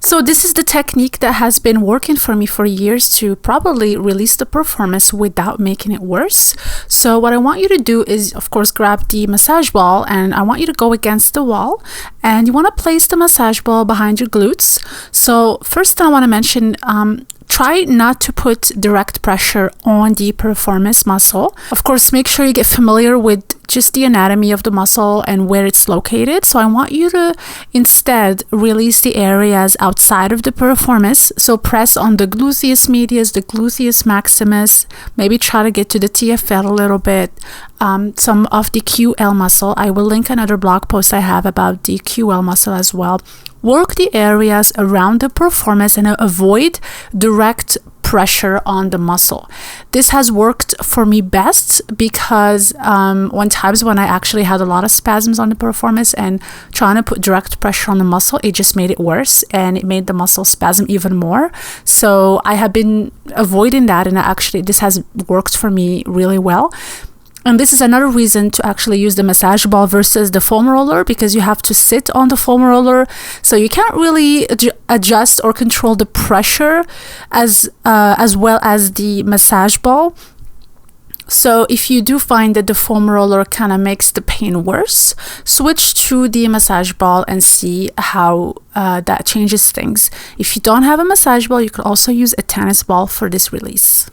So this is the technique that has been working for me for years to probably release the piriformis without making it worse. So what I want you to do is, of course, grab the massage ball, and I want you to go against the wall, and you want to place the massage ball behind your glutes. So first I want to mention, try not to put direct pressure on the piriformis muscle. Of course, make sure you get familiar with just the anatomy of the muscle and where it's located. So I want you to instead release the areas outside of the piriformis. So press on the gluteus medius, the gluteus maximus, maybe try to get to the TFL a little bit, some of the QL muscle. I will link another blog post I have about the QL muscle as well. Work the areas around the piriformis and avoid direct pressure on the muscle. This has worked for me best because times when I actually had a lot of spasms on the piriformis and trying to put direct pressure on the muscle, it just made it worse and it made the muscle spasm even more. So I have been avoiding that, and actually this has worked for me really well. And this is another reason to actually use the massage ball versus the foam roller, because you have to sit on the foam roller, so you can't really adjust or control the pressure as well as the massage ball. So if you do find that the foam roller kind of makes the pain worse, switch to the massage ball and see how that changes things. If you don't have a massage ball, you can also use a tennis ball for this release.